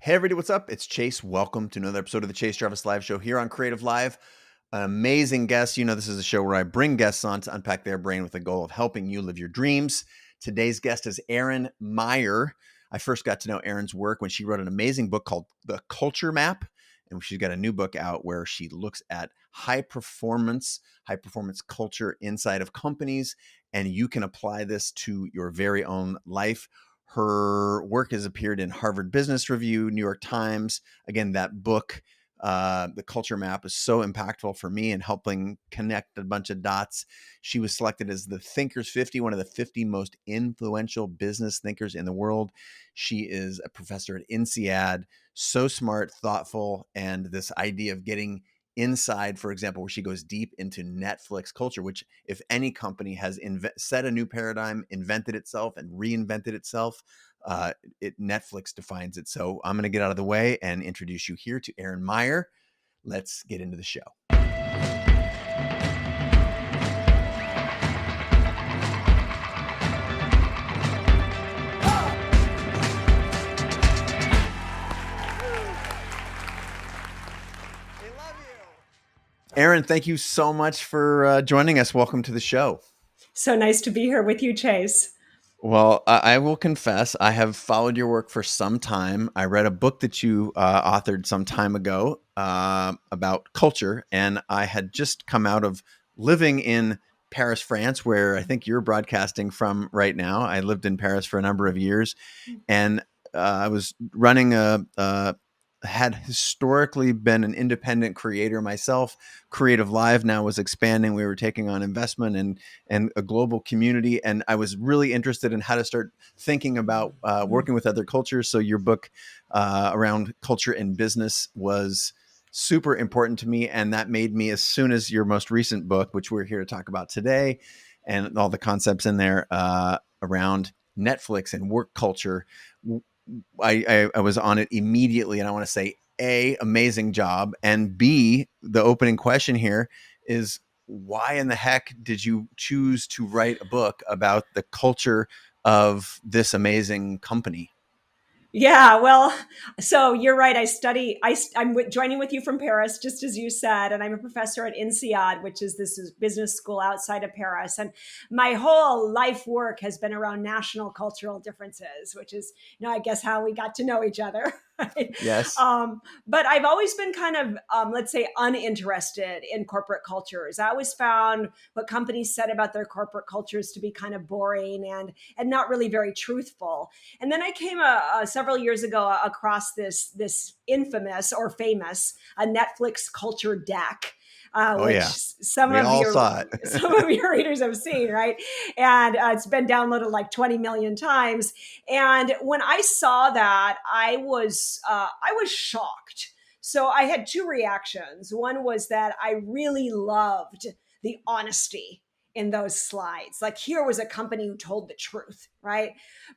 Hey everybody, what's up? It's Chase. Welcome to another episode of the Chase Jarvis Live Show here on Creative Live. An amazing guest. You know, this is a show where I bring guests on to unpack their brain with the goal of helping you live your dreams. Today's guest is Erin Meyer. I first got to know Erin's work when she wrote an amazing book called The Culture Map. And she's got a new book out where she looks at high performance culture inside of companies. And you can apply this to your very own life. Her work has appeared in Harvard Business Review, New York Times. Again, that book, The Culture Map, is so impactful for me in helping connect a bunch of dots. She was selected as the Thinkers 50, one of the 50 most influential business thinkers in the world. She is a professor at INSEAD, so smart, thoughtful, and this idea of getting inside, for example, where she goes deep into Netflix culture, which if any company has set a new paradigm, invented itself and reinvented itself, Netflix defines it. So I'm going to get out of the way and introduce you here to Erin Meyer. Let's get into the show. Erin, thank you so much for joining us. Welcome to the show. So nice to be here with you, Chase. Well, I will confess, I have followed your work for some time. I read a book that you authored some time ago about culture, and I had just come out of living in Paris, France, where I think you're broadcasting from right now. I lived in Paris for a number of years, and I was running had historically been an independent creator myself. Creative Live now was expanding. We were taking on investment and a global community. And I was really interested in how to start thinking about working with other cultures. So your book around culture and business was super important to me. And that made me, as soon as your most recent book, which we're here to talk about today, and all the concepts in there around Netflix and work culture, I was on it immediately, and I want to say, A, amazing job, and B, the opening question here is, why in the heck did you choose to write a book about the culture of this amazing company? Yeah, well, so you're right. I'm joining with you from Paris, just as you said, and I'm a professor at INSEAD, which is business school outside of Paris. And my whole life work has been around national cultural differences, which is, I guess how we got to know each other. Right? Yes. But I've always been kind of, let's say, uninterested in corporate cultures. I always found what companies said about their corporate cultures to be kind of boring and not really very truthful. And then I came several years ago across this infamous or famous Netflix culture deck. Which Yeah. some We of all your saw it. some of your readers have seen, right? And it's been downloaded like 20 million times. And when I saw that, I was shocked. So I had two reactions. One was that I really loved the honesty in those slides. Like, here was a company who told the truth, right?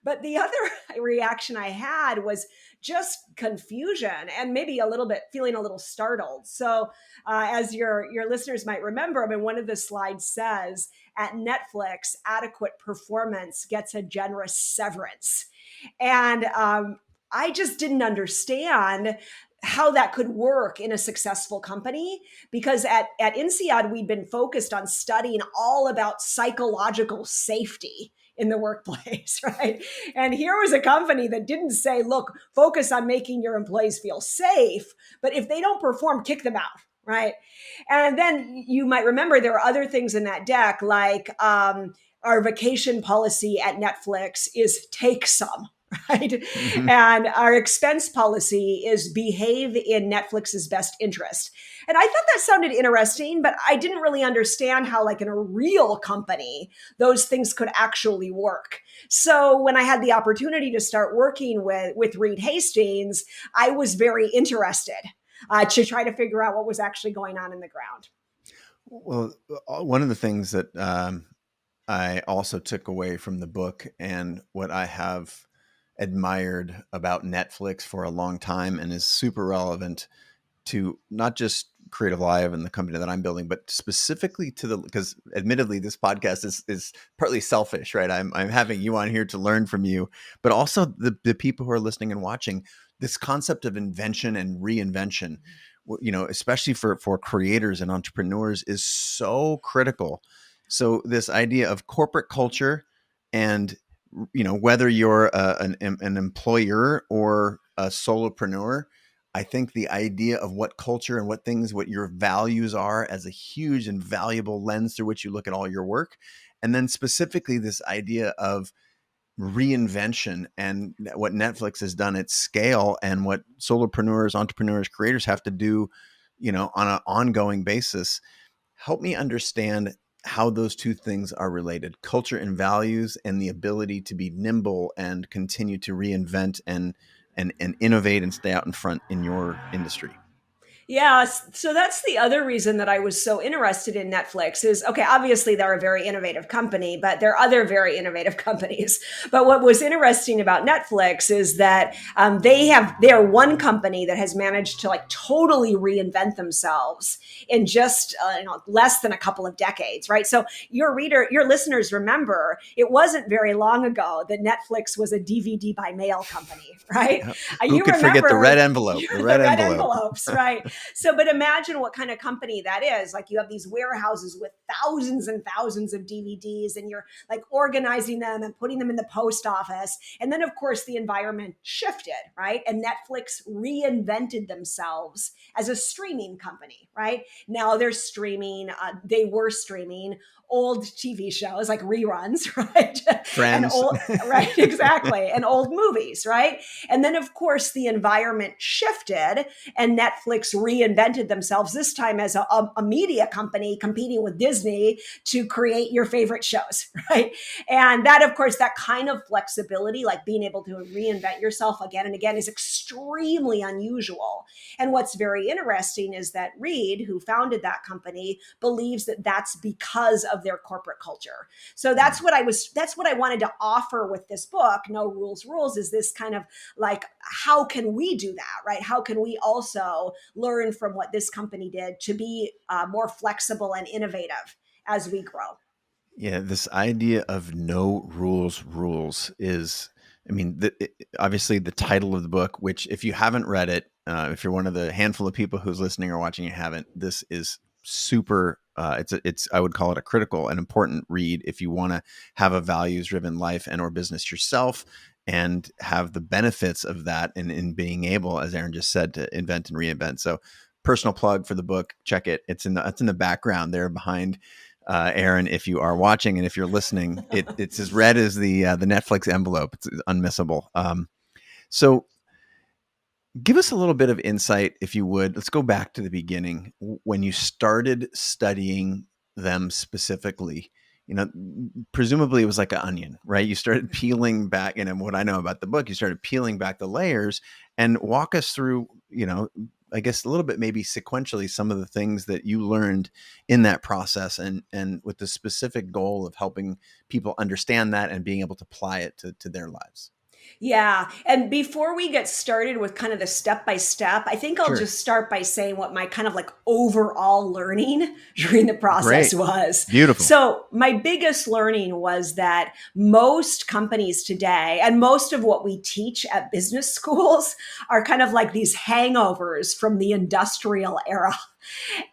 But the other reaction I had was just confusion and maybe a little bit feeling a little startled. So as your listeners might remember, one of the slides says, at Netflix, adequate performance gets a generous severance. And I just didn't understand how that could work in a successful company, because at INSEAD, we'd been focused on studying all about psychological safety in the workplace, right? And here was a company that didn't say, look, focus on making your employees feel safe, but if they don't perform, kick them out, right? And then you might remember there were other things in that deck, like our vacation policy at Netflix is take some, right? Mm-hmm. And our expense policy is behave in Netflix's best interest. And I thought that sounded interesting, but I didn't really understand how, like in a real company, those things could actually work. So when I had the opportunity to start working with Reed Hastings, I was very interested to try to figure out what was actually going on in the ground. Well, one of the things that I also took away from the book, and what I have admired about Netflix for a long time and is super relevant to not just Creative Live and the company that I'm building, but specifically to because admittedly, this podcast is partly selfish, right? I'm having you on here to learn from you, but also the people who are listening and watching this concept of invention and reinvention, especially for creators and entrepreneurs, is so critical. So this idea of corporate culture, and whether you're an employer or a solopreneur, I think the idea of what culture and what your values are as a huge and valuable lens through which you look at all your work. And then specifically this idea of reinvention and what Netflix has done at scale, and what solopreneurs, entrepreneurs, creators have to do, on an ongoing basis. Help me understand how those two things are related: culture and values, and the ability to be nimble and continue to reinvent and innovate and stay out in front in your industry. Yeah, so that's the other reason that I was so interested in Netflix is, okay, obviously they're a very innovative company, but there are other very innovative companies. But what was interesting about Netflix is that they are one company that has managed to like totally reinvent themselves in just less than a couple of decades, right? So your listeners remember it wasn't very long ago that Netflix was a DVD by mail company, right? Who You could forget the red remember envelope? The the red red envelope. envelopes, right? So, but imagine what kind of company that is. Like you have these warehouses with thousands and thousands of DVDs, and you're like organizing them and putting them in the post office. And then, of course, the environment shifted, right? And Netflix reinvented themselves as a streaming company, right? Now they're streaming, they were streaming old TV shows like reruns, right? And Friends. old, right, exactly. And old movies, right? And then, of course, the environment shifted and Netflix reinvented themselves, this time as a media company competing with Disney to create your favorite shows, right? And that, of course, that kind of flexibility, like being able to reinvent yourself again and again, is extremely unusual. And what's very interesting is that Reed, who founded that company, believes that that's because of their corporate culture. So that's what I wanted to offer with this book, No Rules Rules, is this kind of like, how can we do that, right? How can we also learn from what this company did to be more flexible and innovative as we grow? Yeah, this idea of no rules rules is, I mean, obviously the title of the book, which if you haven't read it, if you're one of the handful of people who's listening or watching and haven't, this is super, it's I would call it a critical and important read if you want to have a values driven life and or business yourself, and have the benefits of that in being able, as Erin just said, to invent and reinvent. So personal plug for the book, check it. It's in the background there behind Erin, if you are watching, and if you're listening, it's as red as the Netflix envelope. It's unmissable. So give us a little bit of insight, if you would. Let's go back to the beginning when you started studying them specifically. Presumably it was like an onion, right? You started peeling back, and what I know about the book, you started peeling back the layers, and walk us through, I guess a little bit maybe sequentially, some of the things that you learned in that process, and with the specific goal of helping people understand that and being able to apply it to their lives. Yeah. And before we get started with kind of the step by step, I think I'll Sure. just start by saying what my kind of like overall learning during the process Great. was. Beautiful. So, my biggest learning was that most companies today, and most of what we teach at business schools, are kind of like these hangovers from the industrial era.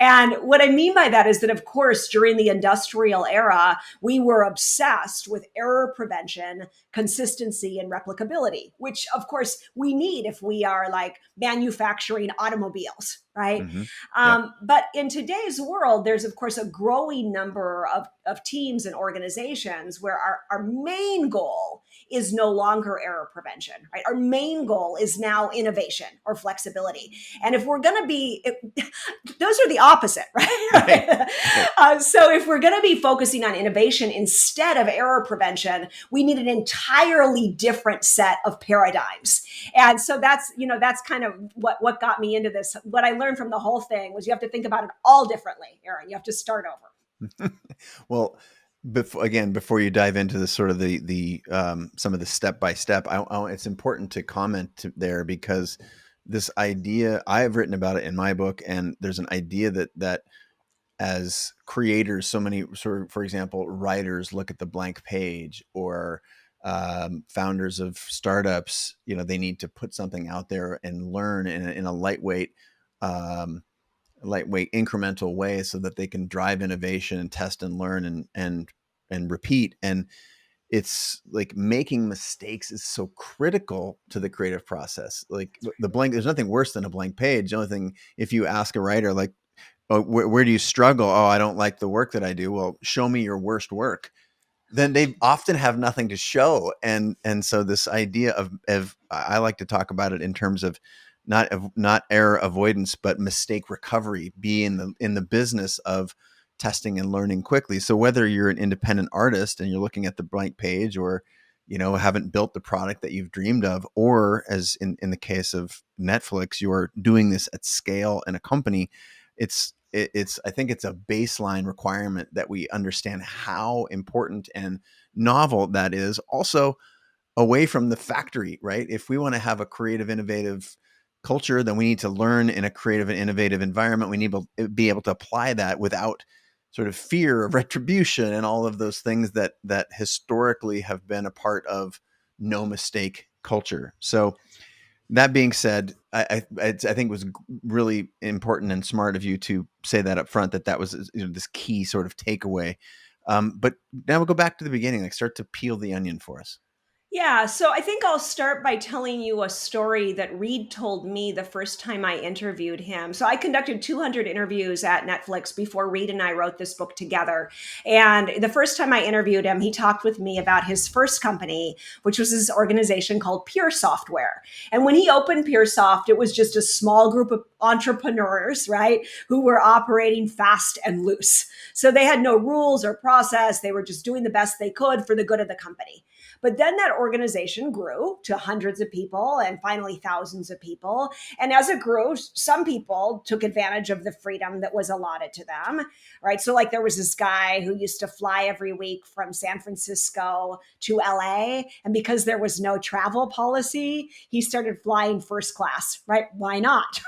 And what I mean by that is that, of course, during the industrial era, we were obsessed with error prevention, consistency, and replicability, which, of course, we need if we are like manufacturing automobiles, right? Mm-hmm. Yep. But in today's world, there's, of course, a growing number of teams and organizations where our main goal is no longer error prevention, right? Our main goal is now innovation or flexibility. And if we're going to be, those are the opposite, right? Right. So if we're going to be focusing on innovation instead of error prevention, we need an entirely different set of paradigms. And so that's kind of what got me into this. What I learned from the whole thing was you have to think about it all differently, Erin. You have to start over. Well, before you dive into the sort of the some of the step by step, it's important to comment there, because this idea, I've written about it in my book, and there's an idea that as creators, so many, sort of, for example, writers look at the blank page, or founders of startups, they need to put something out there and learn in a lightweight incremental way so that they can drive innovation and test and learn and repeat. And it's like making mistakes is so critical to the creative process. Like there's nothing worse than a blank page. The only thing, if you ask a writer, like, oh, where do you struggle? Oh, I don't like the work that I do. Well, show me your worst work. Then they often have nothing to show. And so this idea of I like to talk about it in terms of not error avoidance, but mistake recovery, be in the business of testing and learning quickly. So whether you're an independent artist and you're looking at the blank page, or haven't built the product that you've dreamed of, or as in the case of Netflix, you're doing this at scale in a company, I think it's a baseline requirement that we understand how important and novel that is. Also, away from the factory, right? If we want to have a creative, innovative culture, then we need to learn in a creative and innovative environment. We need to be able to apply that without sort of fear of retribution and all of those things that historically have been a part of no mistake culture. So that being said, I think it was really important and smart of you to say that up front, that was this key sort of takeaway. But now we'll go back to the beginning, like start to peel the onion for us. Yeah, so I think I'll start by telling you a story that Reed told me the first time I interviewed him. So I conducted 200 interviews at Netflix before Reed and I wrote this book together. And the first time I interviewed him, he talked with me about his first company, which was his organization called Pure Software. And when he opened PureSoft, it was just a small group of entrepreneurs, right, who were operating fast and loose. So they had no rules or process. They were just doing the best they could for the good of the company. But then that organization grew to hundreds of people and finally thousands of people. And as it grew, some people took advantage of the freedom that was allotted to them, right? So, like, there was this guy who used to fly every week from San Francisco to LA. And because there was no travel policy, he started flying first class, right? Why not?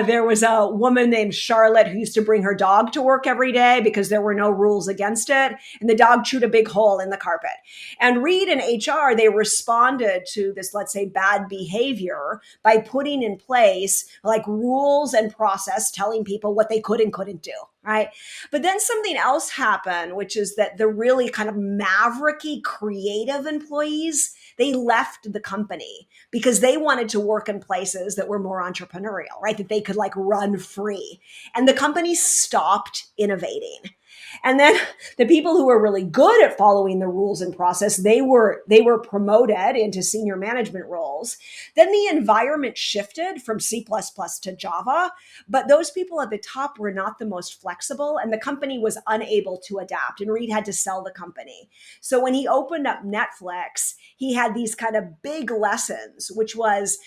There was a woman named Charlotte who used to bring her dog to work every day because there were no rules against it. And the dog chewed a big hole in the carpet. And Reed and HR, they responded to this, let's say, bad behavior by putting in place like rules and process telling people what they could and couldn't do. Right. But then something else happened, which is that the really kind of mavericky creative employees, they left the company because they wanted to work in places that were more entrepreneurial, right? That they could like run free. And the company stopped innovating. And then the people who were really good at following the rules and process, they were promoted into senior management roles. Then the environment shifted from C++ to Java, but those people at the top were not the most flexible, and the company was unable to adapt, and Reed had to sell the company. So when he opened up Netflix, he had these kind of big lessons, which was,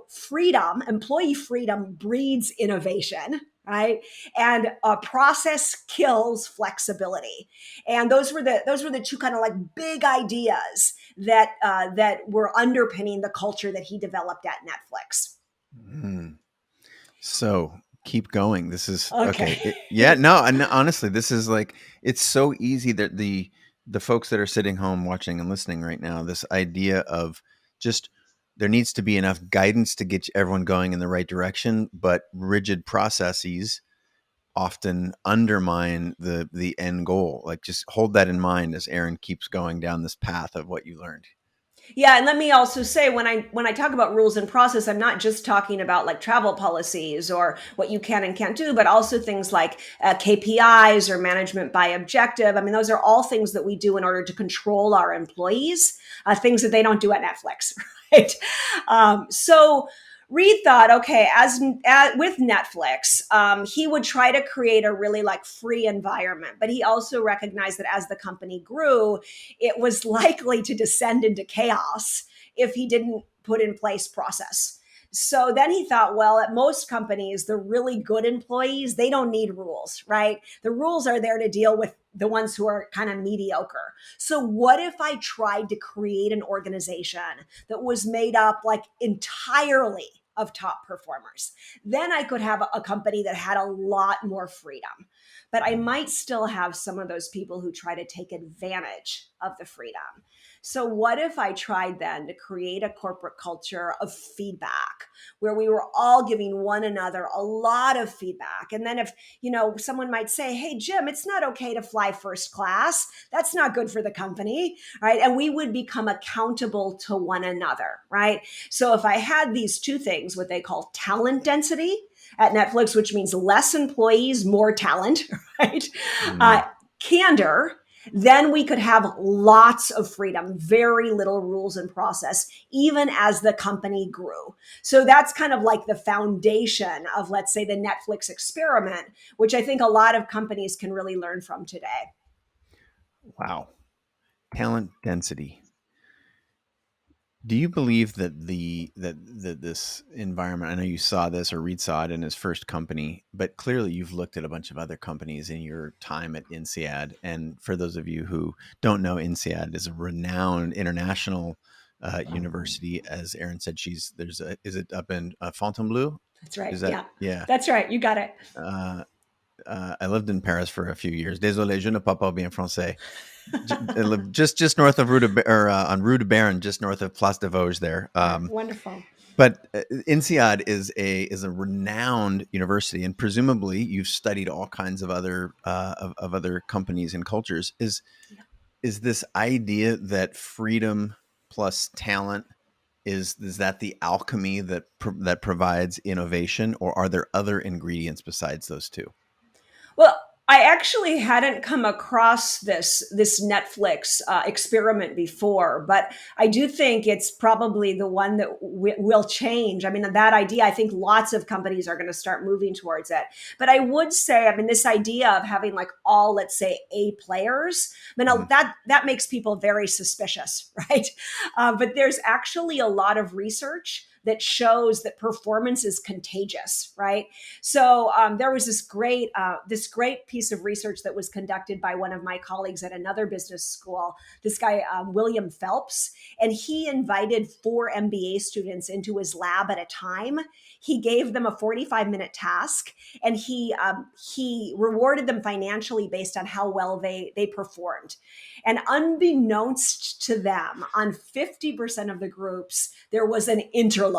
freedom, employee freedom breeds innovation, right? And process kills flexibility. And those were the two kind of like big ideas that were underpinning the culture that he developed at Netflix. Mm. So keep going. This is Okay. okay. Yeah, no, and honestly, this is like, it's so easy that the folks that are sitting home watching and listening right now, this idea of just, there needs to be enough guidance to get everyone going in the right direction, but rigid processes often undermine the end goal. Like, just hold that in mind as Erin keeps going down this path of what you learned. Yeah, and let me also say, when I talk about rules and process, I'm not just talking about like travel policies or what you can and can't do, but also things like KPIs or management by objective. I mean, those are all things that we do in order to control our employees, things that they don't do at Netflix, right? So Reed thought, okay, as with Netflix, he would try to create a really like free environment, but he also recognized that as the company grew, it was likely to descend into chaos if he didn't put in place process. So then he thought, well, at most companies, the really good employees, they don't need rules, right? The rules are there to deal with the ones who are kind of mediocre. So what if I tried to create an organization that was made up like entirely of top performers? Then I could have a company that had a lot more freedom, but I might still have some of those people who try to take advantage of the freedom. So, what if I tried then to create a corporate culture of feedback where we were all giving one another a lot of feedback? And then, if, someone might say, hey, Jim, it's not okay to fly first class. That's not good for the company, right? And we would become accountable to one another, right? So, if I had these two things, what they call talent density at Netflix, which means less employees, more talent, right? Uh, Mm. Candor, then we could have lots of freedom, very little rules and process, even as the company grew. So that's kind of like the foundation of, let's say, the Netflix experiment, which I think a lot of companies can really learn from today. Wow. Talent density. Do you believe that that this environment? I know you saw this, or Reed saw it in his first company, but clearly you've looked at a bunch of other companies in your time at INSEAD. And for those of you who don't know, INSEAD is a renowned international university. As Erin said, is it up in Fontainebleau? That's right. Is that, Yeah, yeah? that's right. You got it. Uh, I lived in Paris for a few years. Désolé, je ne parle pas bien français. I lived just north of on Rue de Baron, just north of Place des Vosges there. Wonderful. But INSEAD is a renowned university, and presumably you've studied all kinds of other of other companies and cultures. Is this idea that freedom plus talent is that the alchemy that provides innovation, or are there other ingredients besides those two? Well, I actually hadn't come across this Netflix experiment before, but I do think it's probably the one that will change. I mean, that idea, I think lots of companies are going to start moving towards it. But I would say, I mean, this idea of having like all, let's say, A players, I mean, Mm. that makes people very suspicious, right? But there's actually a lot of research that shows that performance is contagious, right? So there was this great piece of research that was conducted by one of my colleagues at another business school. This guy William Phelps, and he invited 4 MBA students into his lab at a time. He gave them a 45-minute task, and he rewarded them financially based on how well they performed. And unbeknownst to them, on 50% of the groups, there was an interloper.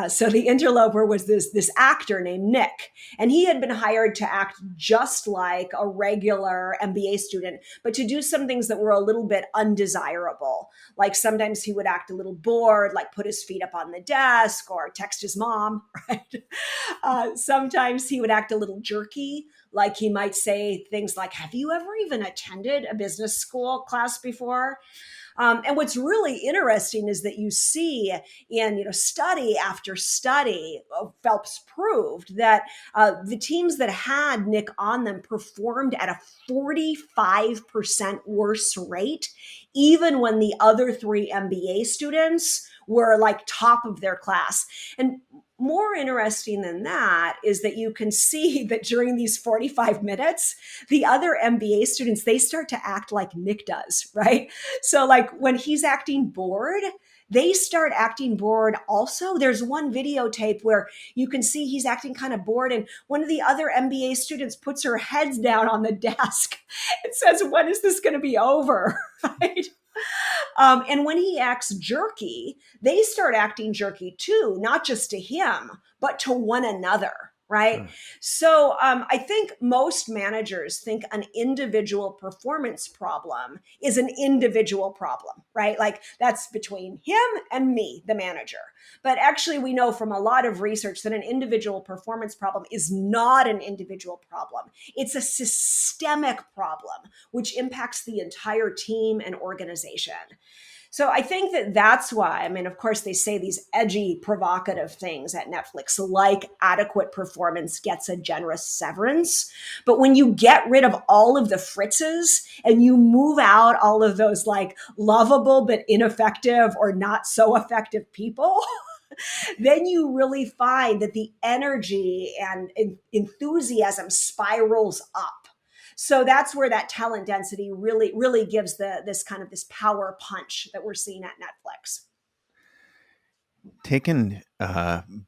So the interloper was this actor named Nick, and he had been hired to act just like a regular MBA student, but to do some things that were a little bit undesirable. Like sometimes he would act a little bored, like put his feet up on the desk or text his mom, right? Sometimes he would act a little jerky, like he might say things like, "Have you ever even attended a business school class before?" And what's really interesting is that you see in study after study, Phelps proved that the teams that had Nick on them performed at a 45% worse rate, even when the other 3 MBA students were like top of their class. And more interesting than that is that you can see that during these 45 minutes, the other MBA students, they start to act like Nick does, right? So like when he's acting bored, they start acting bored also. There's one videotape where you can see he's acting kind of bored, and one of the other MBA students puts her heads down on the desk and says, "When is this going to be over?" Right? And when he acts jerky, they start acting jerky too, not just to him, but to one another. Right. Huh. So I think most managers think an individual performance problem is an individual problem, right? Like that's between him and me, the manager. But actually, we know from a lot of research that an individual performance problem is not an individual problem. It's a systemic problem, which impacts the entire team and organization. So I think that that's why, I mean, of course, they say these edgy, provocative things at Netflix, like adequate performance gets a generous severance. But when you get rid of all of the fritzes and you move out all of those like lovable but ineffective or not so effective people, then you really find that the energy and enthusiasm spirals up. So that's where that talent density really gives this power punch that we're seeing at Netflix. Taken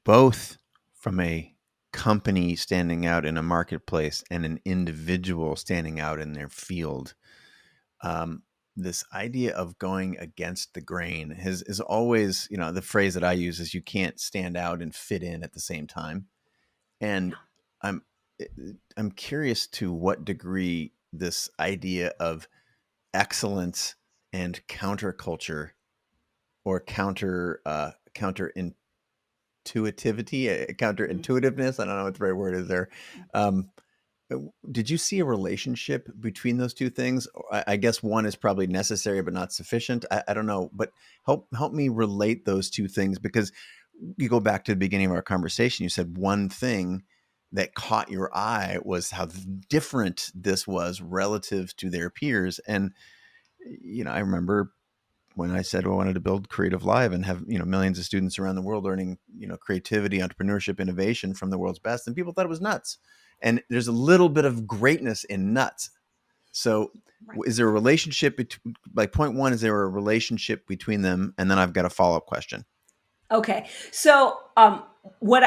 both from a company standing out in a marketplace and an individual standing out in their field, this idea of going against the grain is always, the phrase that I use is you can't stand out and fit in at the same time. And Yeah. I'm I'm curious to what degree this idea of excellence and counterculture or counterintuitiveness. I don't know what the right word is there. Um, did you see a relationship between those two things? I guess one is probably necessary but not sufficient. I don't know, but help me relate those two things, because you go back to the beginning of our conversation. You said one thing that caught your eye was how different this was relative to their peers. And I remember when I said, well, I wanted to build Creative Live and have, millions of students around the world learning, creativity, entrepreneurship, innovation from the world's best. And people thought it was nuts. And there's a little bit of greatness in nuts. So Right. is there a relationship between, like, point one, is there a relationship between them? And then I've got a follow-up question. Okay. So, what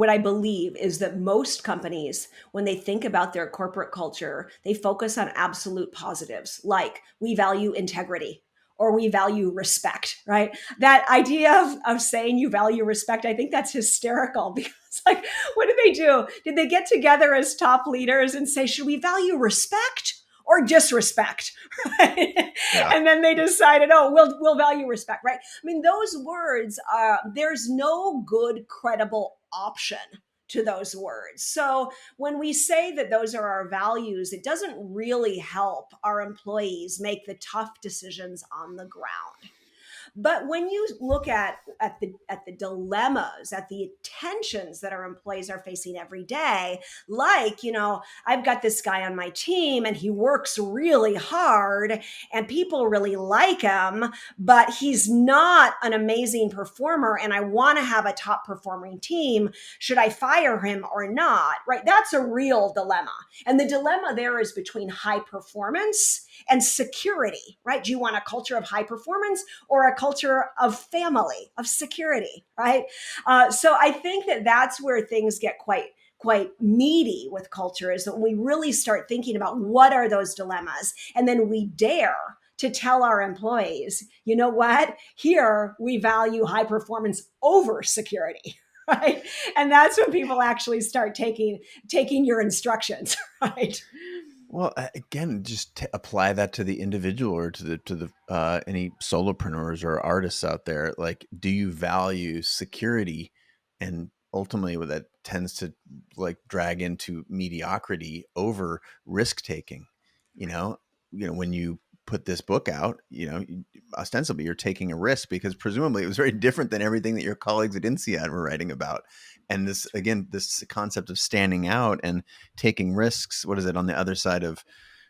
I believe is that most companies, when they think about their corporate culture, they focus on absolute positives, like we value integrity or we value respect, right? That idea of saying you value respect, I think that's hysterical because, like, what did they do? Did they get together as top leaders and say, should we value respect or disrespect? Right? Yeah. And then they decided, oh, we'll value respect, right? I mean, those words, there's no good, credible option to those words. So when we say that those are our values, it doesn't really help our employees make the tough decisions on the ground. But when you look at the dilemmas, at the tensions that our employees are facing every day, like, I've got this guy on my team and he works really hard and people really like him, but he's not an amazing performer and I want to have a top performing team. Should I fire him or not? Right? That's a real dilemma. And the dilemma there is between high performance and security, right? Do you want a culture of high performance or a culture of family, of security, right? So I think that that's where things get quite meaty with culture, is that we really start thinking about what are those dilemmas, and then we dare to tell our employees, you know what? Here we value high performance over security. Right. And that's when people actually start taking your instructions, right? Well, again, just apply that to the individual or to the any solopreneurs or artists out there. Like, do you value security? And ultimately, what that tends to, like, drag into mediocrity over risk taking. When you put this book out, ostensibly you're taking a risk because presumably it was very different than everything that your colleagues at INSEAD were writing about. And this concept of standing out and taking risks, what is it, on the other side of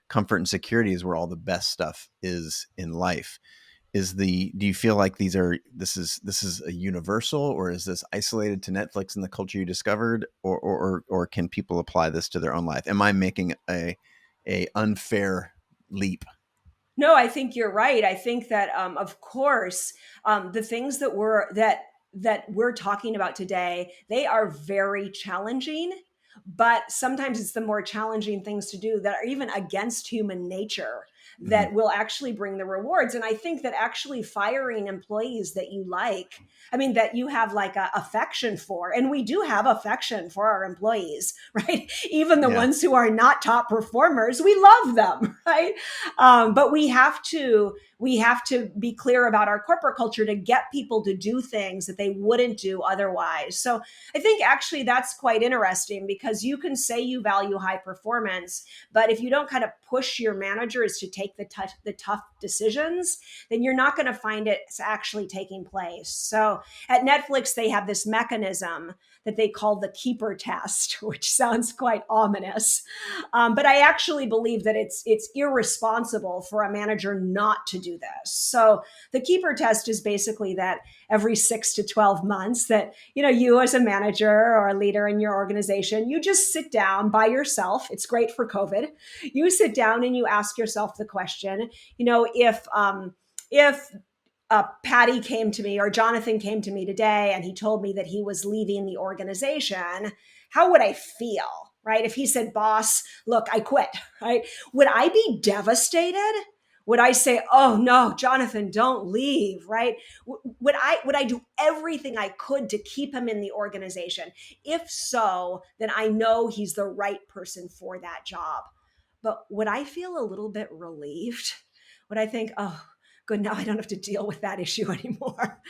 comfort and security is where all the best stuff is in life. Do you feel like this is a universal, or is this isolated to Netflix and the culture you discovered, or can people apply this to their own life? Am I making a unfair leap? No, I think you're right. I think that, of course, the things that we're talking about today, they are very challenging. But sometimes it's the more challenging things to do that are even against human nature Mhm. that will actually bring the rewards. And I think that actually firing employees that you like, I mean, that you have like a affection for, and we do have affection for our employees, right? Even the Yeah. ones who are not top performers, we love them, right? But we have to be clear about our corporate culture to get people to do things that they wouldn't do otherwise. So I think actually that's quite interesting, because you can say you value high performance, but if you don't kind of push your managers to take the tough decisions, then you're not going to find it actually taking place. So at Netflix, they have this mechanism that they call the keeper test, which sounds quite ominous. But I actually believe that it's irresponsible for a manager not to do this. So the keeper test is basically that every 6 to 12 months, that you as a manager or a leader in your organization, you just sit down by yourself. It's great for COVID. You sit down and you ask yourself the question, if Patty came to me or Jonathan came to me today and he told me that he was leaving the organization, how would I feel? Right? If he said, boss, look, I quit, right? Would I be devastated? Would I say, "Oh no, Jonathan, don't leave," right? Would I do everything I could to keep him in the organization? If so, then I know he's the right person for that job. But would I feel a little bit relieved? Would I think, "Oh, good, now I don't have to deal with that issue anymore?"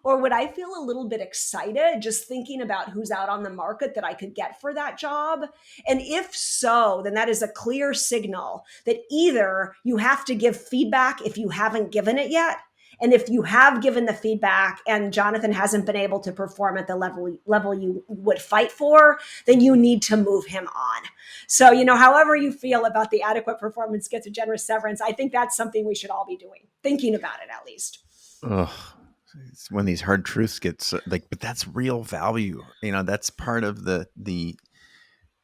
Or would I feel a little bit excited just thinking about who's out on the market that I could get for that job? And if so, then that is a clear signal that either you have to give feedback if you haven't given it yet. And if you have given the feedback and Jonathan hasn't been able to perform at the level you would fight for, then you need to move him on. So, however you feel about the adequate performance gets a generous severance, I think that's something we should all be doing, thinking about it at least. Ugh. It's when these hard truths get like, but that's real value. That's part of the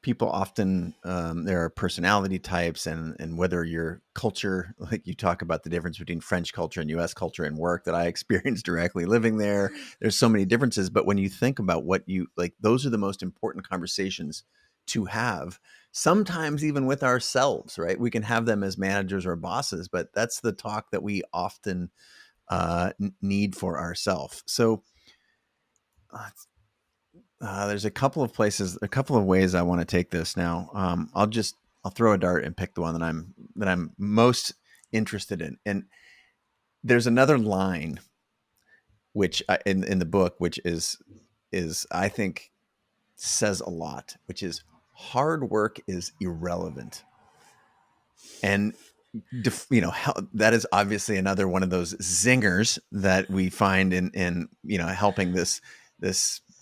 people often, there are personality types and whether your culture, like you talk about the difference between French culture and US culture and work that I experienced directly living there. There's so many differences, but when you think about what you like, those are the most important conversations to have, sometimes even with ourselves, right? We can have them as managers or bosses, but that's the talk that we often need for ourselves. So there's a couple of ways I want to take this now. I'll throw a dart and pick the one that I'm most interested in. And there's another line which in the book, which is I think says a lot, which is hard work is irrelevant. And that is obviously another one of those zingers that we find in helping this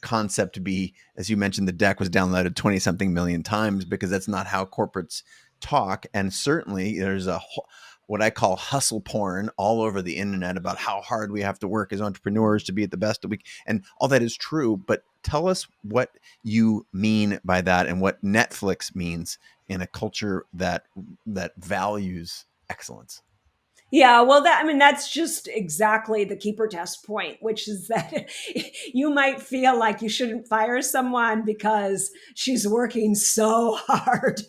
concept to be, as you mentioned, the deck was downloaded 20 something million times because that's not how corporates talk. And certainly there's what I call hustle porn all over the internet about how hard we have to work as entrepreneurs to be at the best that we, and all that is true. But tell us what you mean by that and what Netflix means in a culture that values excellence. Yeah, well, that's just exactly the keeper test point, which is that you might feel like you shouldn't fire someone because she's working so hard.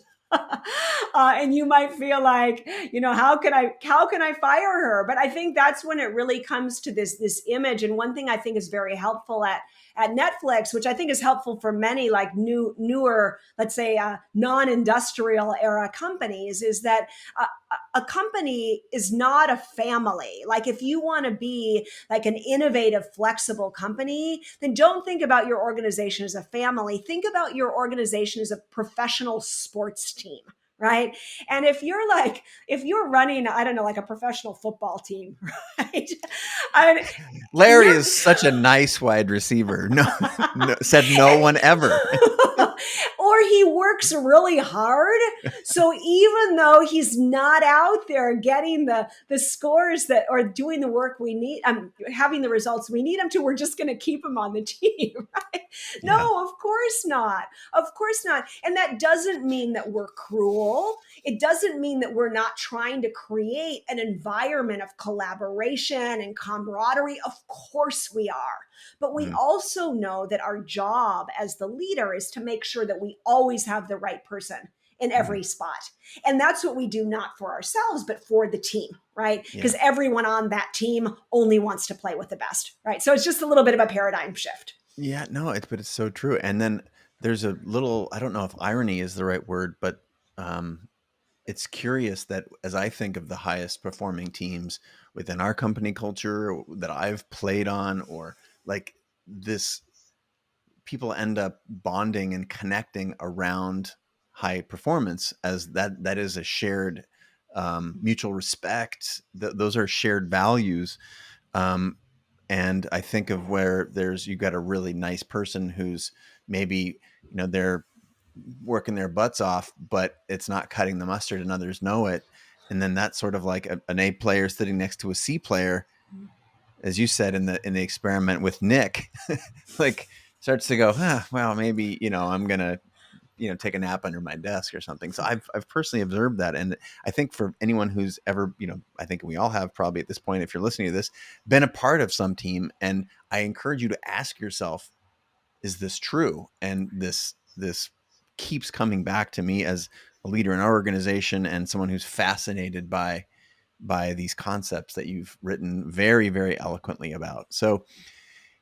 And you might feel like, how can I fire her? But I think that's when it really comes to this image. And one thing I think is very helpful at Netflix, which I think is helpful for many like newer, let's say, non-industrial era companies, is that a company is not a family. Like if you want to be like an innovative, flexible company, then don't think about your organization as a family. Think about your organization as a professional sports team. Right. And if you're running, I don't know, like a professional football team, right? And Larry is such a nice wide receiver. No, said no one ever. Or he works really hard. So even though he's not out there getting the scores that or doing the work we need, having the results we need him to, we're just going to keep him on the team, right? Yeah. No, of course not. Of course not. And that doesn't mean that we're cruel. It doesn't mean that we're not trying to create an environment of collaboration and camaraderie. Of course we are. But we also know that our job as the leader is to make sure that we always have the right person in every spot. And that's what we do, not for ourselves, but for the team, right? Because everyone on that team only wants to play with the best, right? So it's just a little bit of a paradigm shift. Yeah, no, but it's so true. And then there's a little, I don't know if irony is the right word, but it's curious that as I think of the highest performing teams within our company culture that I've played on, or like this, people end up bonding and connecting around high performance as that is a shared mutual respect. Those are shared values. And I think of where you got a really nice person who's maybe, they're working their butts off, but it's not cutting the mustard and others know it. And then that's sort of like an A player sitting next to a C player, as you said in the experiment with Nick, like starts to go, well, maybe, I'm going to, take a nap under my desk or something. So I've personally observed that. And I think for anyone who's ever, I think we all have probably at this point, if you're listening to this, been a part of some team. And I encourage you to ask yourself, is this true? And this keeps coming back to me as a leader in our organization and someone who's fascinated by by these concepts that you've written very, very eloquently about. So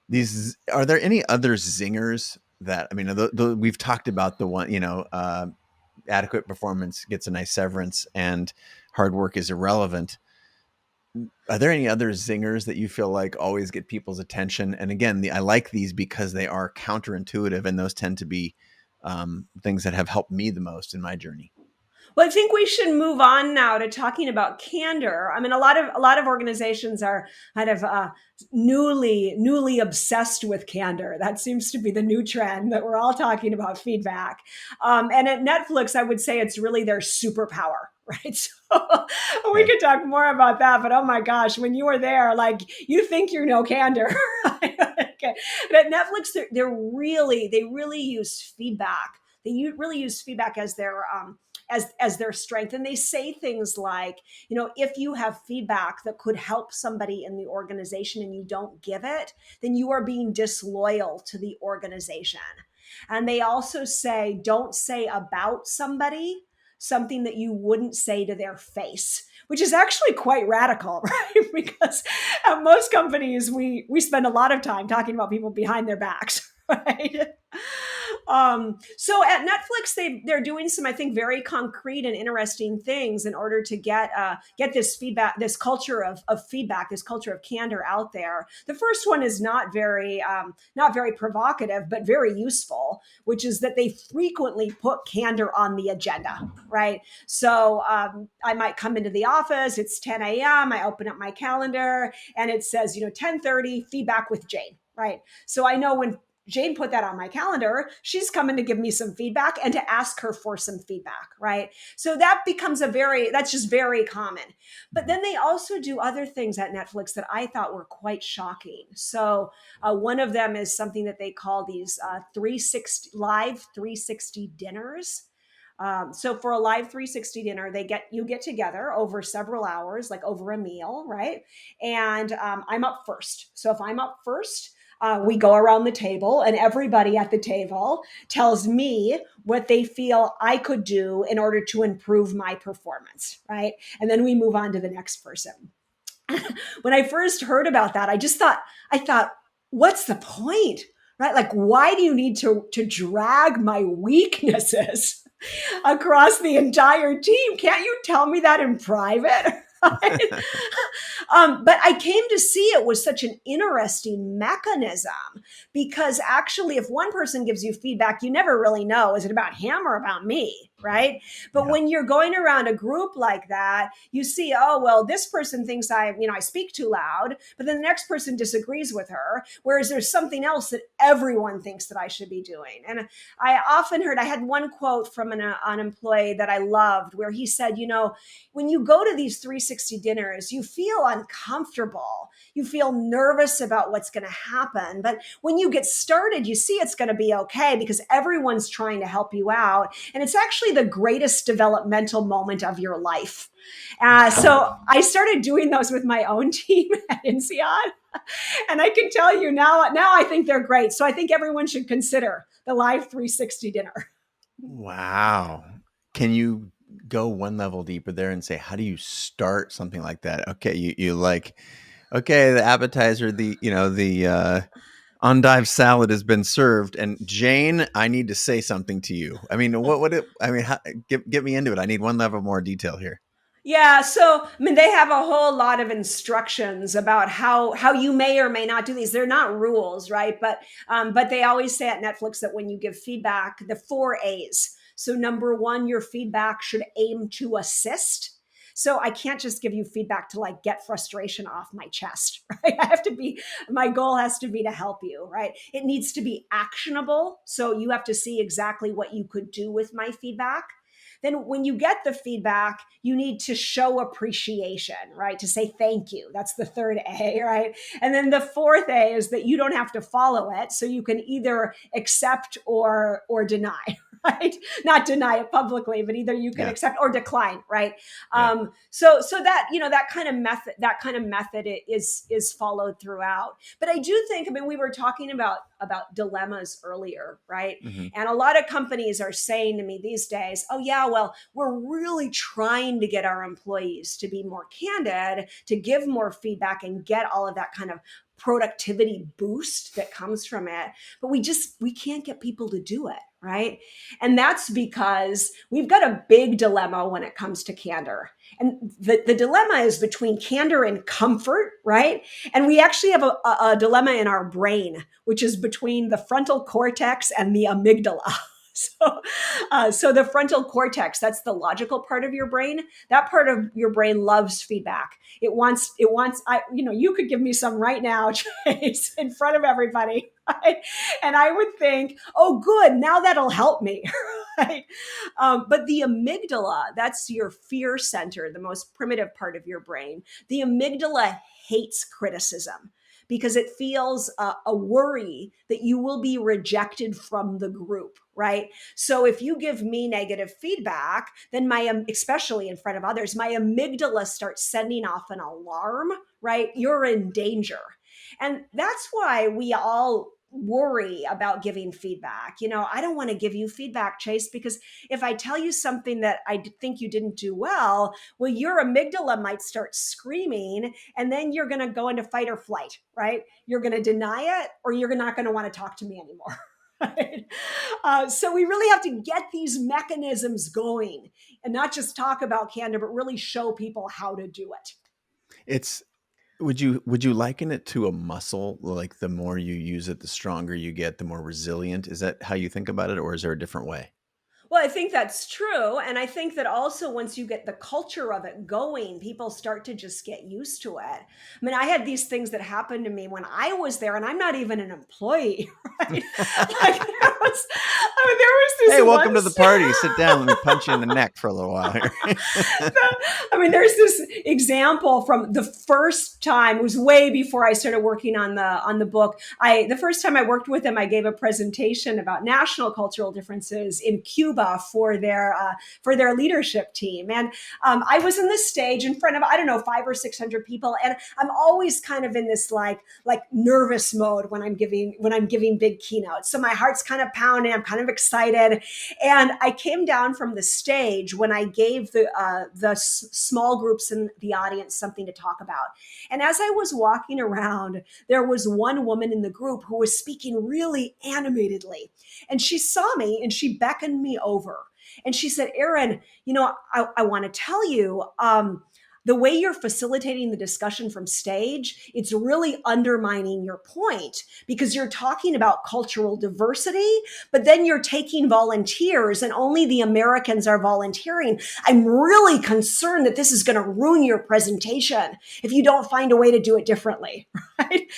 these, are there any other zingers that, I mean, we've talked about the one, adequate performance gets a nice severance and hard work is irrelevant. Are there any other zingers that you feel like always get people's attention? And again, I like these because they are counterintuitive, and those tend to be things that have helped me the most in my journey. Well, I think we should move on now to talking about candor. I mean, a lot of organizations are kind of newly obsessed with candor. That seems to be the new trend, that we're all talking about feedback. And at Netflix, I would say it's really their superpower. Right. So we Okay. could talk more about that, but oh my gosh, when you are there, like you think you know candor. Okay. But at Netflix, they really use feedback. Really use feedback as their as their strength. And they say things like, if you have feedback that could help somebody in the organization and you don't give it, then you are being disloyal to the organization. And they also say, don't say about somebody something that you wouldn't say to their face, which is actually quite radical, right? Because at most companies, we spend a lot of time talking about people behind their backs, right? So at Netflix, they're doing some, I think, very concrete and interesting things in order to get this feedback, this culture of feedback, this culture of candor out there. The first one is not very provocative, but very useful, which is that they frequently put candor on the agenda, right? So I might come into the office, it's 10 a.m., I open up my calendar, and it says, 10:30, feedback with Jane, right? So I know when Jane put that on my calendar, she's coming to give me some feedback and to ask her for some feedback, right? So that's just very common. But then they also do other things at Netflix that I thought were quite shocking. So one of them is something that they call these 360 dinners. So for a live 360 dinner, you get together over several hours, like over a meal, right? And I'm up first. So if I'm up first, we go around the table and everybody at the table tells me what they feel I could do in order to improve my performance, right? And then we move on to the next person. When I first heard about that, I thought, what's the point? Right? Like, why do you need to drag my weaknesses across the entire team? Can't you tell me that in private? But I came to see it was such an interesting mechanism, because actually, if one person gives you feedback, you never really know, is it about him or about me? Right. But Yeah. when you're going around a group like that, you see, oh, well, this person thinks I speak too loud, but then the next person disagrees with her. Whereas there's something else that everyone thinks that I should be doing. And I often heard, I had one quote from an employee that I loved where he said, when you go to these 360 dinners, you feel uncomfortable. You feel nervous about what's going to happen. But when you get started, you see it's going to be okay because everyone's trying to help you out. And it's actually the greatest developmental moment of your life. So I started doing those with my own team at INSEAD. And I can tell you now I think they're great. So I think everyone should consider the live 360 dinner. Wow. Can you go one level deeper there and say, how do you start something like that? Okay, you like, okay, the appetizer, the endive salad has been served, and Jane, I need to say something to you. I mean, what would it? I mean, get me into it. I need one level more detail here. Yeah, so I mean, they have a whole lot of instructions about how you may or may not do these. They're not rules, right? But they always say at Netflix that when you give feedback, the 4 A's. So number one, your feedback should aim to assist. So I can't just give you feedback to like get frustration off my chest, right? My goal has to be to help you, right? It needs to be actionable. So you have to see exactly what you could do with my feedback. Then when you get the feedback, you need to show appreciation, right? To say thank you. That's the third A, right? And then the fourth A is that you don't have to follow it. So you can either accept or deny. right? Not deny it publicly, but either you can Yeah. accept or decline, right? Yeah. So that, that kind of method is followed throughout. But I do think, I mean, we were talking about dilemmas earlier, right? Hmm. And a lot of companies are saying to me these days, oh yeah, well, we're really trying to get our employees to be more candid, to give more feedback and get all of that kind of productivity boost that comes from it, but we can't get people to do it, right? And that's because we've got a big dilemma when it comes to candor. And the dilemma is between candor and comfort, right? And we actually have a dilemma in our brain, which is between the frontal cortex and the amygdala. So the frontal cortex, that's the logical part of your brain. That part of your brain loves feedback. You could give me some right now, Chase, in front of everybody. Right? And I would think, oh, good, now that'll help me. Right? But the amygdala, that's your fear center, the most primitive part of your brain. The amygdala hates criticism because it feels a worry that you will be rejected from the group, right? So if you give me negative feedback, then especially in front of others, my amygdala starts sending off an alarm, right? You're in danger. And that's why we all worry about giving feedback. I don't want to give you feedback, Chase, because if I tell you something that I think you didn't do well, your amygdala might start screaming, and then you're going to go into fight or flight, right? You're going to deny it, or you're not going to want to talk to me anymore. Right? So we really have to get these mechanisms going and not just talk about candor, but really show people how to do it. It's would you liken it to a muscle? Like the more you use it, the stronger you get, the more resilient. Is that how you think about it, or is there a different way? Well, I think that's true. And I think that also once you get the culture of it going, people start to just get used to it. I mean, I had these things that happened to me when I was there, and I'm not even an employee, right? There was this Hey, welcome one. to the party. Sit down. Let me punch you in the neck for a little while here. There's this example from the first time. It was way before I started working on the book. The first time I worked with him, I gave a presentation about national cultural differences in Cuba for their leadership team, and I was in the stage in front of, I don't know, 500 or 600 people, and I'm always kind of in this like nervous mode when I'm giving big keynotes. So my heart's kind of pounding. I'm kind of excited, and I came down from the stage when I gave the small groups in the audience something to talk about. And as I was walking around, there was one woman in the group who was speaking really animatedly. And she saw me and she beckoned me over. And she said, Erin, I want to tell you, the way you're facilitating the discussion from stage, it's really undermining your point because you're talking about cultural diversity, but then you're taking volunteers and only the Americans are volunteering. I'm really concerned that this is going to ruin your presentation if you don't find a way to do it differently, right?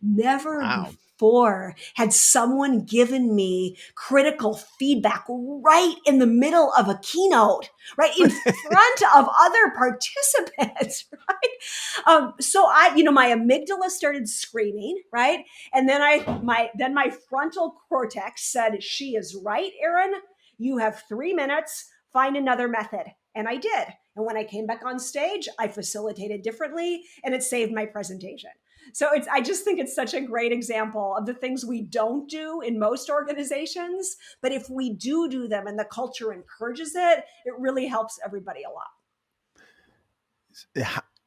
Never Wow. before had someone given me critical feedback right in the middle of a keynote, right in front of other participants, right? So my amygdala started screaming, right? And then my frontal cortex said, "She is right, Erin. You have 3 minutes. Find another method." And I did. And when I came back on stage, I facilitated differently, and it saved my presentation. So I just think it's such a great example of the things we don't do in most organizations. But if we do them and the culture encourages it, it really helps everybody a lot.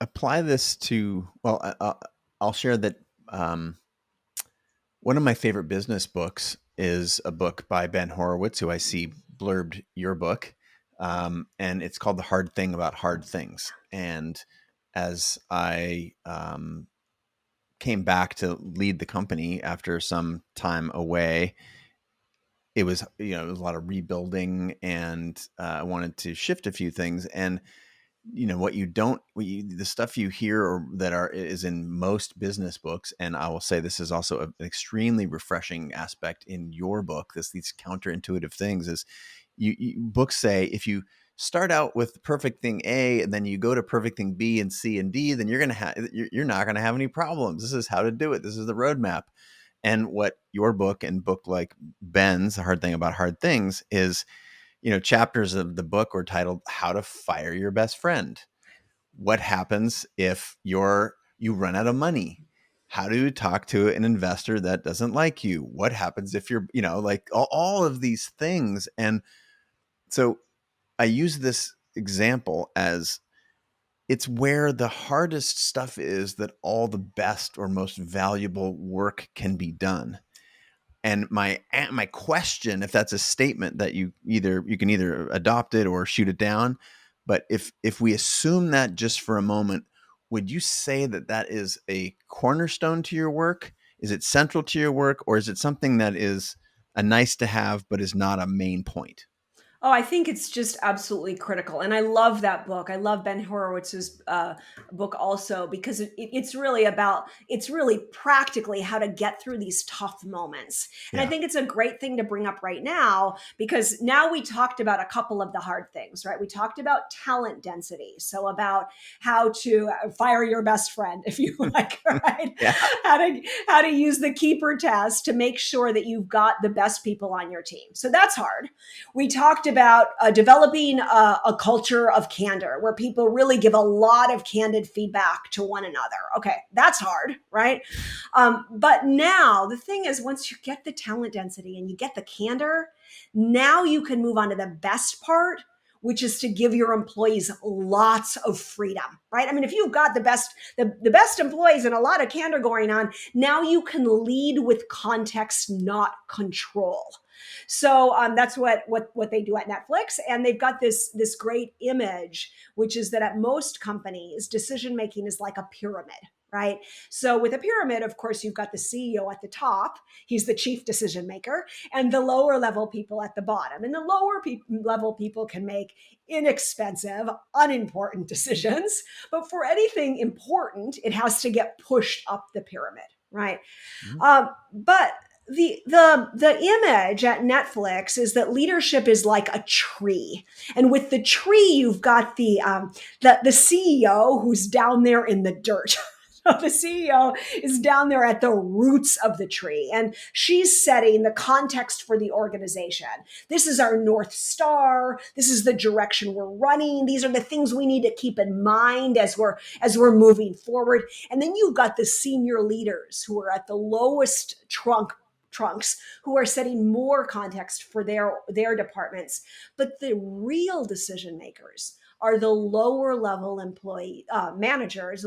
Apply this to, well, I'll share that one of my favorite business books is a book by Ben Horowitz, who I see blurbed your book. And it's called The Hard Thing About Hard Things. And as I came back to lead the company after some time away, it was a lot of rebuilding, and I wanted to shift a few things. And the stuff you hear is in most business books. And I will say this is also an extremely refreshing aspect in your book. These counterintuitive things is books say, if you start out with perfect thing A and then you go to perfect thing B and C and D, then you're not going to have any problems. This is how to do it. This is the roadmap. And what your book and book like Ben's, The Hard Thing About Hard Things, is, chapters of the book were titled How to Fire Your Best Friend. What happens if you run out of money? How do you talk to an investor that doesn't like you? What happens if you're, like all of these things? And so I use this example as it's where the hardest stuff is that all the best or most valuable work can be done. And my question, if that's a statement that you can either adopt it or shoot it down, but if we assume that just for a moment, would you say that that is a cornerstone to your work? Is it central to your work, or is it something that is a nice to have but is not a main point? Oh, I think it's just absolutely critical. And I love that book. I love Ben Horowitz's book also, because it's really practically how to get through these tough moments. And I Yeah. think it's a great thing to bring up right now, because now we talked about a couple of the hard things, right? We talked about talent density. So about how to fire your best friend, if you like, right? Yeah. How to use the keeper test to make sure that you've got the best people on your team. So that's hard. We talked about developing a culture of candor where people really give a lot of candid feedback to one another. Okay, that's hard, right? But now the thing is, once you get the talent density and you get the candor, now you can move on to the best part, which is to give your employees lots of freedom, right? I mean, if you've got the best employees and a lot of candor going on, now you can lead with context, not control. So that's what they do at Netflix, and they've got this great image, which is that at most companies, decision making is like a pyramid. Right. So with a pyramid, of course, you've got the CEO at the top. He's the chief decision maker, and the lower level people at the bottom. And the level people can make inexpensive, unimportant decisions. But for anything important, it has to get pushed up the pyramid. Right. Mhm. But the image at Netflix is that leadership is like a tree, and with the tree, you've got the CEO who's down there in the dirt. The CEO is down there at the roots of the tree, and she's setting the context for the organization. This is our North Star. This is the direction we're running. These are the things we need to keep in mind as we're moving forward. And then you've got the senior leaders who are at the lowest trunks, who are setting more context for their departments. But the real decision makers are the lower level managers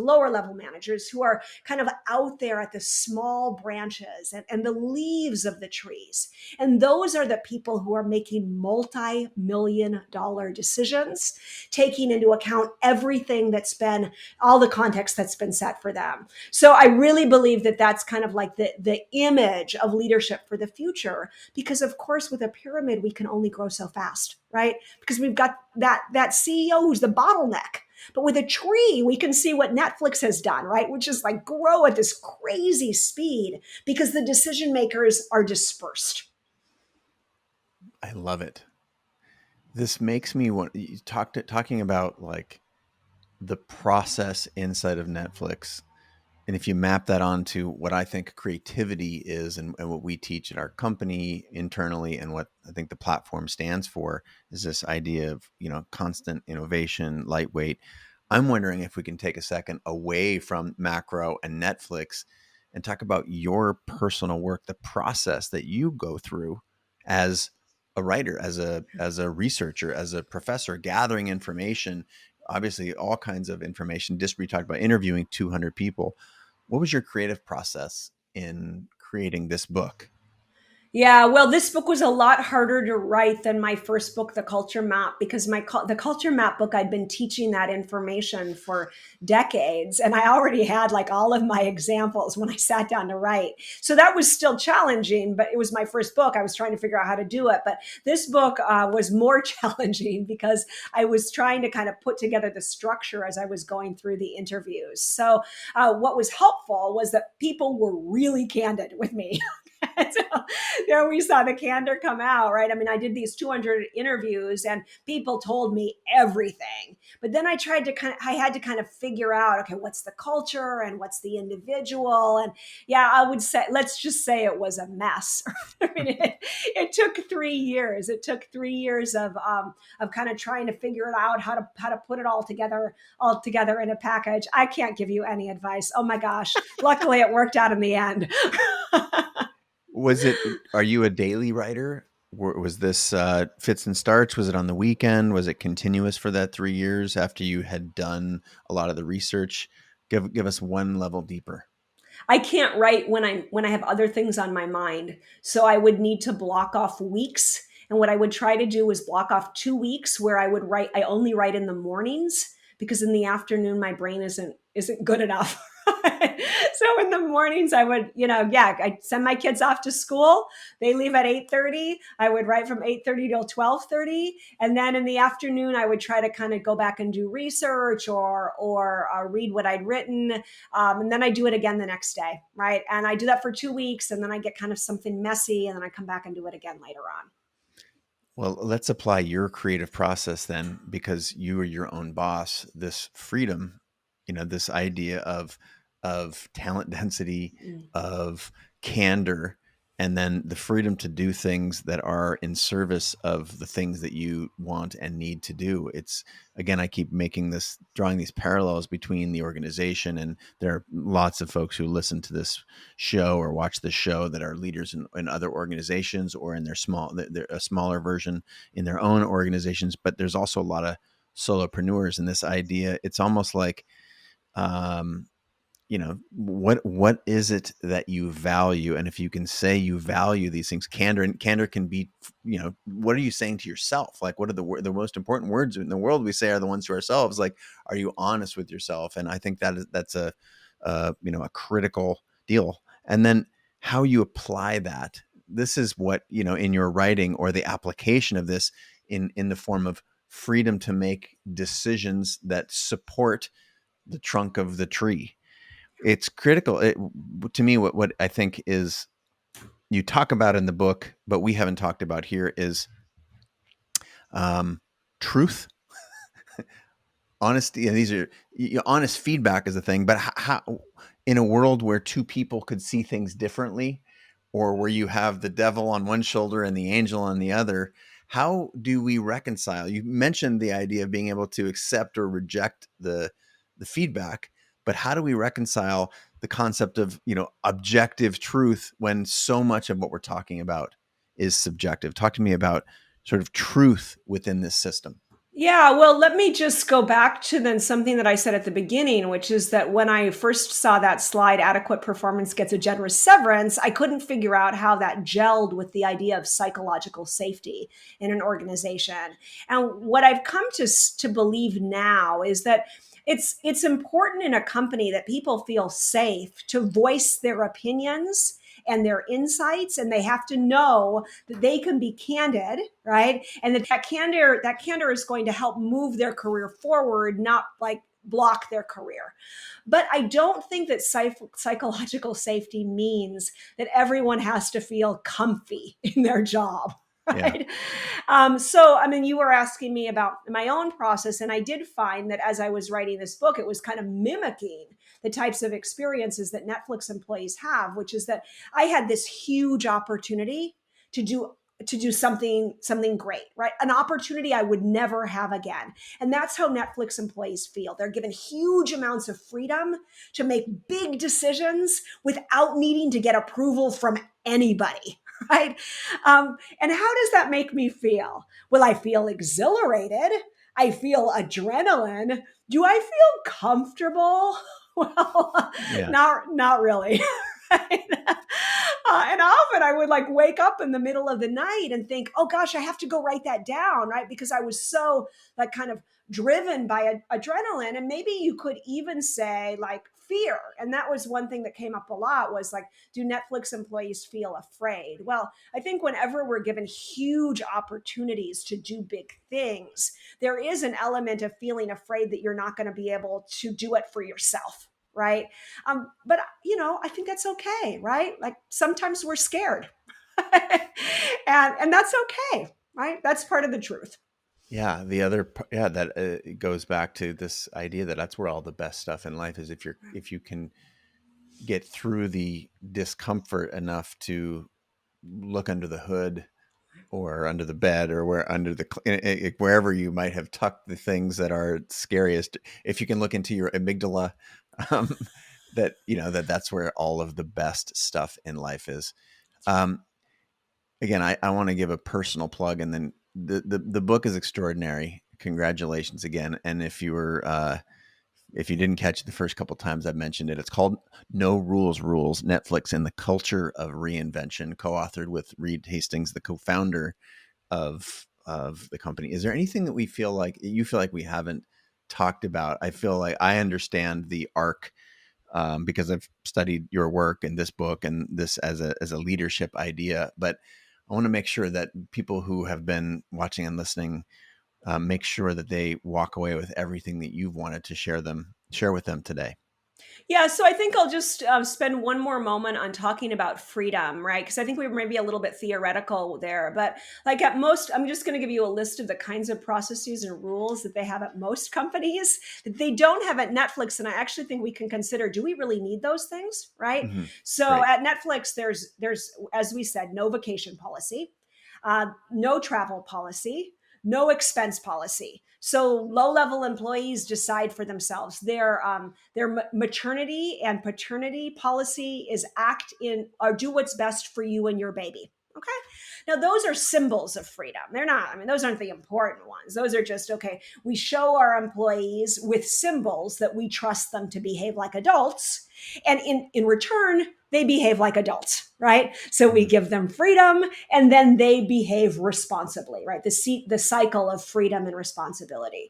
who are kind of out there at the small branches and the leaves of the trees. And those are the people who are making multi-million-dollar decisions, taking into account everything all the context that's been set for them. So I really believe that that's kind of like the image of leadership for the future, because of course, with a pyramid, we can only grow so fast, right? Because we've got that CEO who's the bottleneck. But with a tree, we can see what Netflix has done, right? Which is like grow at this crazy speed because the decision makers are dispersed. I love it. This makes me want you talking about like the process inside of Netflix. And if you map that onto what I think creativity is, and what we teach at our company internally, and what I think the platform stands for, is this idea of, constant innovation, lightweight. I'm wondering if we can take a second away from macro and Netflix and talk about your personal work, the process that you go through as a writer, as a researcher, as a professor, gathering information, obviously all kinds of information. Just we talked about interviewing 200 people. What was your creative process in creating this book? Yeah, well, this book was a lot harder to write than my first book, The Culture Map, because the Culture Map book, I'd been teaching that information for decades, and I already had like all of my examples when I sat down to write. So that was still challenging, but it was my first book. I was trying to figure out how to do it. But this book was more challenging because I was trying to kind of put together the structure as I was going through the interviews. So what was helpful was that people were really candid with me. And so there we saw the candor come out, right? I mean, I did these 200 interviews and people told me everything. But then I had to kind of figure out, okay, what's the culture and what's the individual? And yeah, I would say, let's just say it was a mess. I mean, it took 3 years. It took 3 years of kind of trying to figure it out, how to put it all together in a package. I can't give you any advice. Oh my gosh. Luckily it worked out in the end. Are you a daily writer? Was this fits and starts? Was it on the weekend? Was it continuous for that 3 years after you had done a lot of the research? Give us one level deeper. I can't write when I have other things on my mind. So I would need to block off weeks. And what I would try to do was block off 2 weeks where I only write in the mornings because in the afternoon my brain isn't good enough. So in the mornings I would, I send my kids off to school. They leave at 8:30. I would write from 8:30 till 12:30. And then in the afternoon I would try to kind of go back and do research or read what I'd written. And then I do it again the next day, right? And I do that for 2 weeks, and then I get kind of something messy, and then I come back and do it again later on. Well, let's apply your creative process then, because you are your own boss. This freedom, this idea of talent density, Mm. of candor, and then the freedom to do things that are in service of the things that you want and need to do. It's, again, I keep drawing these parallels between the organization, and there are lots of folks who listen to this show or watch this show that are leaders in other organizations or in they're a smaller version in their own organizations. But there's also a lot of solopreneurs, and this idea, it's almost like, um, what is it that you value? And if you can say you value these things, candor can be, what are you saying to yourself? Like, what are the most important words in the world we say are the ones to ourselves? Like, are you honest with yourself? And I think that's a critical deal. And then how you apply that. This is what, in your writing or the application of this in the form of freedom to make decisions that support the trunk of the tree. It's critical to me. What I think is you talk about in the book, but we haven't talked about here is truth, honesty. And these are honest feedback is a thing, but how in a world where two people could see things differently, or where you have the devil on one shoulder and the angel on the other, how do we reconcile? You mentioned the idea of being able to accept or reject the feedback, but how do we reconcile the concept of, objective truth when so much of what we're talking about is subjective? Talk to me about sort of truth within this system. Yeah, well, let me just go back to then something that I said at the beginning, which is that when I first saw that slide, adequate performance gets a generous severance, I couldn't figure out how that gelled with the idea of psychological safety in an organization. And what I've come to believe now is that it's important in a company that people feel safe to voice their opinions and their insights, and they have to know that they can be candid, right? And that candor is going to help move their career forward, not like block their career. But I don't think that psychological safety means that everyone has to feel comfy in their job. Yeah. Right. So, I mean, you were asking me about my own process, and I did find that as I was writing this book, it was kind of mimicking the types of experiences that Netflix employees have, which is that I had this huge opportunity to do something great, right? An opportunity I would never have again. And that's how Netflix employees feel. They're given huge amounts of freedom to make big decisions without needing to get approval from anybody. Right. And how does that make me feel? Well, I feel exhilarated. I feel adrenaline. Do I feel comfortable? Well, Yeah. not really. Right? And often I would like wake up in the middle of the night and think, oh gosh, I have to go write that down, right? Because I was so like kind of driven by adrenaline. And maybe you could even say like fear. And that was one thing that came up a lot was like, do Netflix employees feel afraid? Well, I think whenever we're given huge opportunities to do big things, there is an element of feeling afraid that you're not going to be able to do it for yourself. right? But I think that's okay, right? Like sometimes we're scared, and that's okay, right? That's part of the truth. Yeah, the other yeah, that it goes back to this idea that that's where all the best stuff in life is, if you can get through the discomfort enough to look under the hood or under the bed or where under the wherever you might have tucked the things that are scariest. If you can look into your amygdala, um, that that's where all of the best stuff in life is. That's right. Um, Again, I want to give a personal plug, and then the book is extraordinary. Congratulations again. And if you didn't catch it the first couple times I've mentioned it, it's called No Rules Rules: Netflix and the Culture of Reinvention, co-authored with Reed Hastings, the co-founder of the company. Is there anything that you feel like we haven't talked about? I feel like I understand the arc, because I've studied your work and this book and this as a leadership idea. But I want to make sure that people who have been watching and listening, make sure that they walk away with everything that you've wanted to share with them today. Yeah, so I think I'll just spend one more moment on talking about freedom, right? Because I think we were maybe a little bit theoretical there. But like at most, I'm just going to give you a list of the kinds of processes and rules that they have at most companies that they don't have at Netflix. And I actually think we can consider, do we really need those things, right? Mm-hmm. So Great. at Netflix, there's as we said, no vacation policy, no travel policy, no expense policy. So low level employees decide for themselves. Their maternity and paternity policy is act in or do what's best for you and your baby. Okay. Now, those are symbols of freedom. They're not, I mean, those aren't the important ones. Those are just, okay, we show our employees with symbols that we trust them to behave like adults. And in return, they behave like adults, right? So we Mm-hmm. give them freedom and then they behave responsibly, right? The cycle of freedom and responsibility.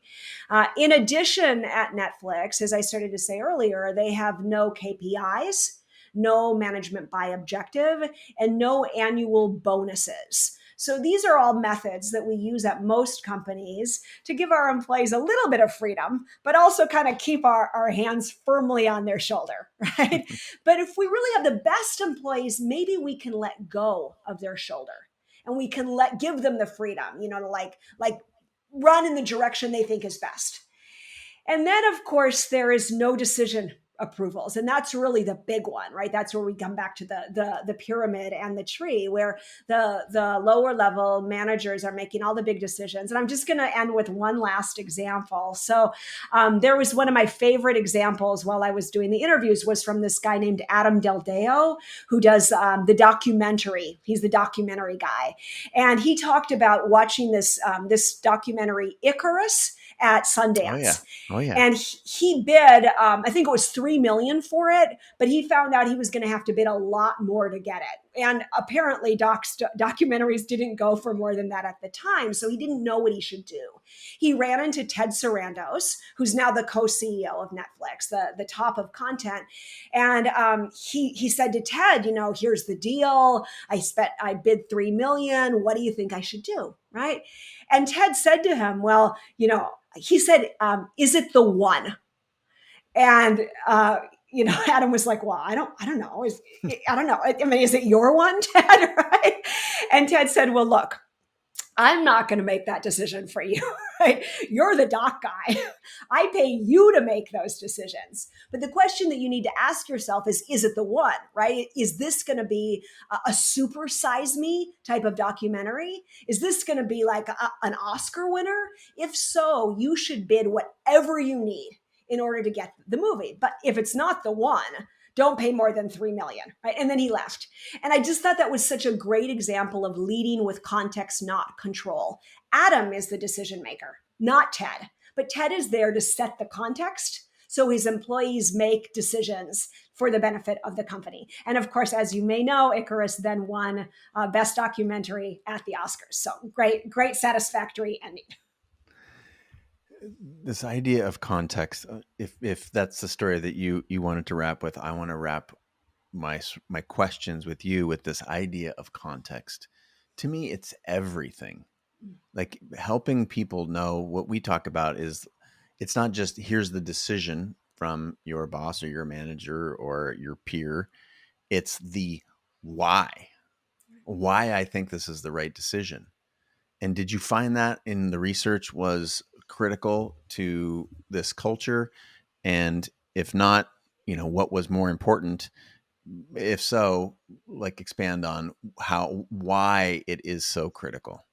In addition, at Netflix, as I started to say earlier, they have no KPIs, no management by objective, and no annual bonuses. So these are all methods that we use at most companies to give our employees a little bit of freedom, but also kind of keep our hands firmly on their shoulder, right? But if we really have the best employees, maybe we can let go of their shoulder and we can give them the freedom, to like run in the direction they think is best. And then, of course, there is no decision approvals, and that's really the big one, right? That's where we come back to the pyramid and the tree, where the lower level managers are making all the big decisions. And I'm just going to end with one last example. So there was one of my favorite examples while I was doing the interviews was from this guy named Adam Del Deo, who does the documentary. He's the documentary guy, and he talked about watching this documentary Icarus at Oh yeah. Sundance. Oh yeah. And he bid, I think it was 3 million for it, but he found out he was going to have to bid a lot more to get it. And apparently, documentaries didn't go for more than that at the time, so he didn't know what he should do. He ran into Ted Sarandos, who's now the co-CEO of Netflix, the top of content, and he said to Ted, here's the deal. I bid 3 million. What do you think I should do? Right? And Ted said to him, well, he said, is it the one? And, Adam was like, well, I don't know. I don't know. I mean, is it your one, Ted? Right? And Ted said, well, look, I'm not going to make that decision for you, right? You're the doc guy. I pay you to make those decisions. But the question that you need to ask yourself is it the one, right? Is this going to be a super size me type of documentary? Is this going to be like an Oscar winner? If so, you should bid whatever you need in order to get the movie. But if it's not the one, don't pay more than 3 million, right? And then he left. And I just thought that was such a great example of leading with context, not control. Adam is the decision maker, not Ted. But Ted is there to set the context so his employees make decisions for the benefit of the company. And of course, as you may know, Icarus then won Best Documentary at the Oscars. So great satisfactory ending. This idea of context, if that's the story that you wanted to wrap with, I want to wrap my questions with you with this idea of context. To me, it's everything. Like helping people know what we talk about is, it's not just here's the decision from your boss or your manager or your peer. It's the why I think this is the right decision. And did you find that in the research was critical to this culture? And if not, what was more important? If so, like expand on why it is so critical.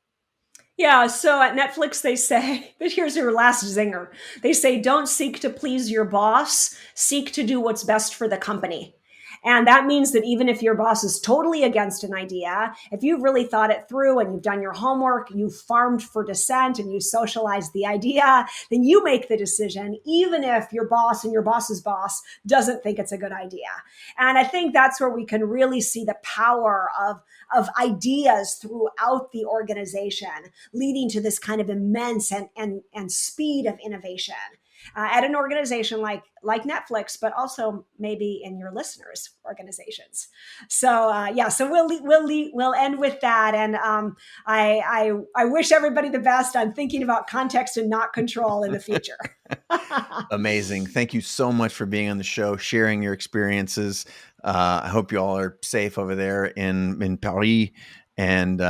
Yeah, so at Netflix, they say, but here's your last zinger. They say, don't seek to please your boss, seek to do what's best for the company. And that means that even if your boss is totally against an idea, if you've really thought it through and you've done your homework, you've farmed for dissent and you socialized the idea, then you make the decision, even if your boss and your boss's boss doesn't think it's a good idea. And I think that's where we can really see the power of ideas throughout the organization, leading to this kind of immense and speed of innovation at an organization like Netflix, but also maybe in your listeners' organizations. So so we'll end with that. And I wish everybody the best on thinking about context and not control in the future. Amazing. Thank you so much for being on the show, sharing your experiences. I hope you all are safe over there in Paris, and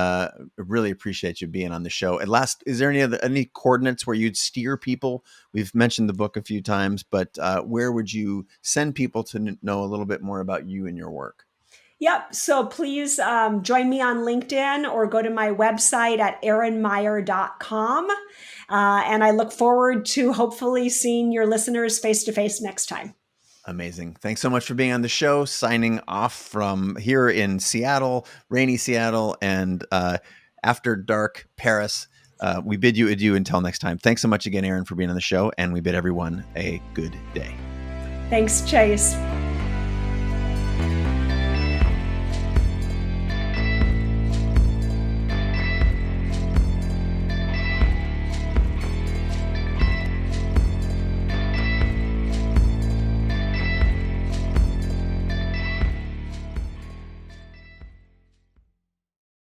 really appreciate you being on the show. At last, is there any coordinates where you'd steer people? We've mentioned the book a few times, but where would you send people to know a little bit more about you and your work? Yep. So please join me on LinkedIn or go to my website at erinmeyer.com. And I look forward to hopefully seeing your listeners face to face next time. Amazing. Thanks so much for being on the show. Signing off from here in Seattle, rainy Seattle, and after dark Paris. We bid you adieu until next time. Thanks so much again, Erin, for being on the show, and we bid everyone a good day. Thanks, Chase.